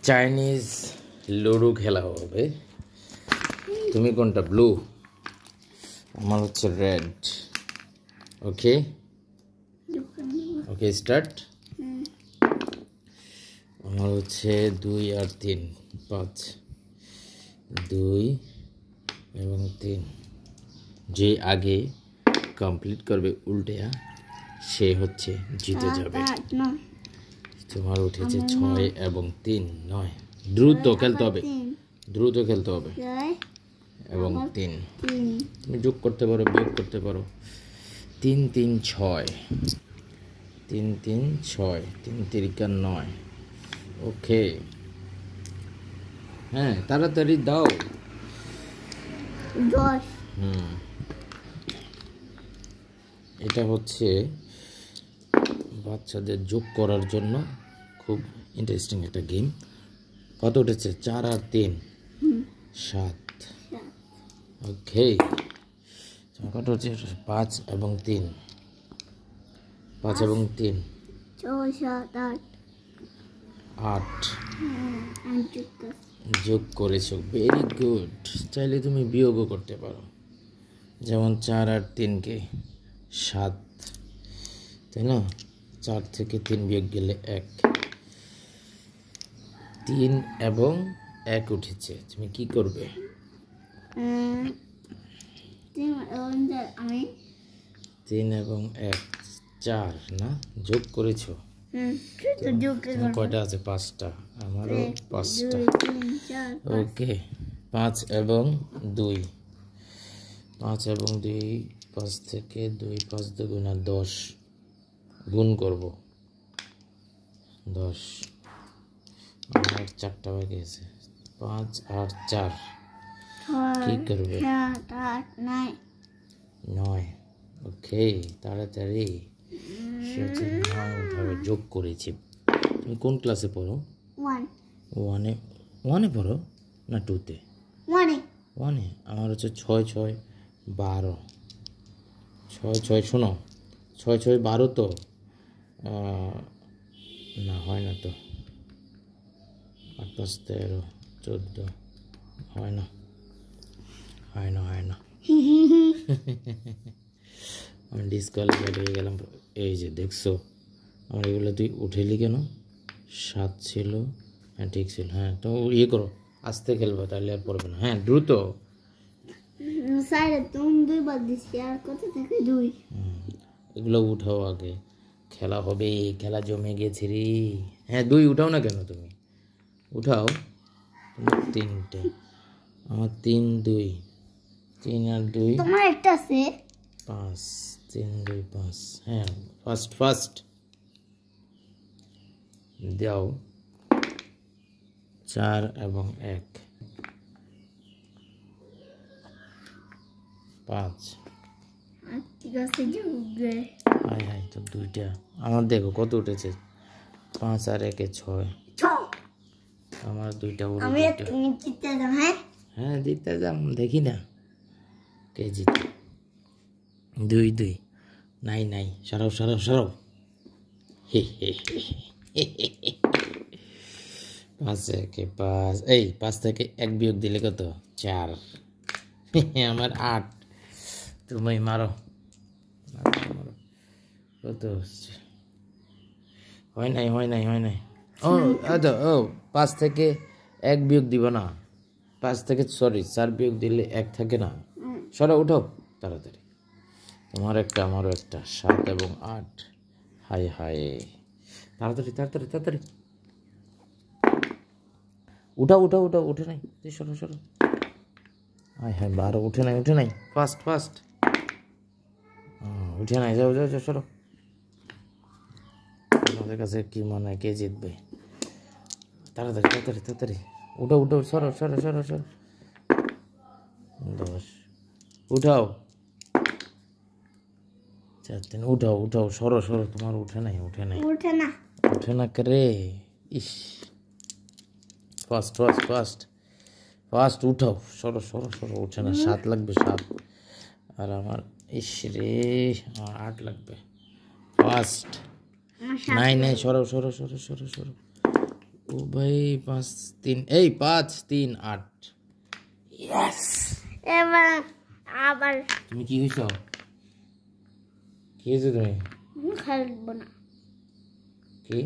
Chinese ludo খেলা হবে। তুমি কোনটা? ব্লু, আমার হচ্ছে রেড। ওকে ওকে, স্টার্ট। আমার হচ্ছে 2 আর 3, 5, 2 এবং 3। যে আগে কমপ্লিট করবে উল্টেয়া সে হচ্ছে জিতে যাবে। তোমার উঠেছে 6 এবং 3, 9। দ্রুত খেলতে হবে, দ্রুত খেলতে হবে। এবং 3 তুমি যোগ করতে পারো, বিয়োগ করতে পারো। 3 3 6, 3 3 6, 3 3 9। ওকে, হ্যাঁ তাড়াতাড়ি দাও। 10। এটা হচ্ছে বাচ্চাদের যোগ করার জন্য খুব ইন্টারেস্টিং একটা গেম। কত উঠেছে? 4 আর 3, 7। ওকে, কত হচ্ছে? 5 এবং 3, 5 এবং 3, 6 7 8। 8 যোগ করেছো, ভেরি গুড। চাইলে তুমি বিয়োগও করতে পারো, যেমন 4 আর 3কে 7, তাই না? 4 থেকে 3 বিয়োগ গেলে 1। 3 এবং 1 উঠেছে, তুমি কি করবে? 3 এবং 1 4 না? যোগ করেছো? কয়টা আছে? 5টা। আমারও 5টা। ওকে, 5 এবং 2, 5 এবং 2, 5 থেকে 2, 5 2 10 গুণ করব। 10। আমার 4টা বাকি আছে। 5 আর 4 কি করবে? 9। ওকে, তাড়াতাড়ি। সেটা 9 ভাবে যোগ করেছি। তুমি কোন ক্লাসে পড়ো? 1 1 পড়ো না 2-তে? 1। আমার হচ্ছে 6 6 12। 6 6 শোনো, 6 6 12 তো না, হয় না তো। 8 5 13 14, হয় না, হয় না, হয় না। আমি ডিসকোয়ালিফাইড হয়ে গেলাম। এই যে দেখছো, আমার এগুলো তুই উঠেলি কেন? 7 ছিল, হ্যাঁ ঠিক ছিল। হ্যাঁ তো ইয়ে করো, আস্তে খেলবো, তাহলে আর পড়বে না। হ্যাঁ দ্রুত। এগুলো উঠাও আগে, খেলা হবে। খেলা জমে গেছে রে। হ্যাঁ 2 উঠাও না কেন তুমি? উঠাও। তোমার 3টে, আমার 3 2, 3 আর 2 তোমার একটা আছে 5, 3 2 5। হ্যাঁ ফার্স্ট দাও। 4 এবং 1, 5। ঠিক আছে, যোগে হাই হাই, তো 2টা। আমার দেখো কত উঠেছে? 5 আর 1 6। আমার 2টা উড়ে। আমি তুমি জিতে যাও। হ্যাঁ জিততে যাম, দেখি না কে জিতে। 2 2 নাই নাই, সরাও সরাও সরাও। 5 1 5। এই 5 থেকে 1 বিয়োগ দিলে কত? 4। আমার 8। তুমি মারো, কত হচ্ছে? হয় নাই, হয় নাই, হয় নাই। ও আচ্ছা, ও 5 থেকে 1 বিয়োগ দিব না। 5 থেকে 4 বিয়োগ দিলে 1 থাকে না। সরা, উঠো তাড়াতাড়ি। তোমার একটা, আমারও একটা। 7 এবং 8। হাই হাই, তাড়াতাড়ি তাড়াতাড়ি তাড়াতাড়ি উঠাও উঠাও উঠাও। উঠে নাই, সরো সরো। হাই হাই, 12 উঠে নাই, উঠে নাই। ফার্স্ট উঠে নাই, যাও যাও যাও, সরো। আমাদের কাছে কি মনে হয় কে জিতবে? তাড়াতাড়ি তাড়াতাড়ি তাড়াতাড়ি উঠো উঠো, সরো সরো সরো সরো। 10 উঠাও। 4 3 উঠাও উঠাও, সরো সরো। তোমার উঠে নাই, উঠে নাই, উঠে না করে। ইস, ফার্স্ট উঠাও, সরো সরো সরো। উঠে না, 7 লাগবে, 7। আর আমার ইস রে, আমার 8 লাগবে। ফার্স্ট নাই নাই, সরো সরো সরো সরো সরো। ও ভাই 5 3 এই 5 3 8 ইয়েস এবার আবার তুমি কি হইছো কি হইছো তুমি খেলবো না কি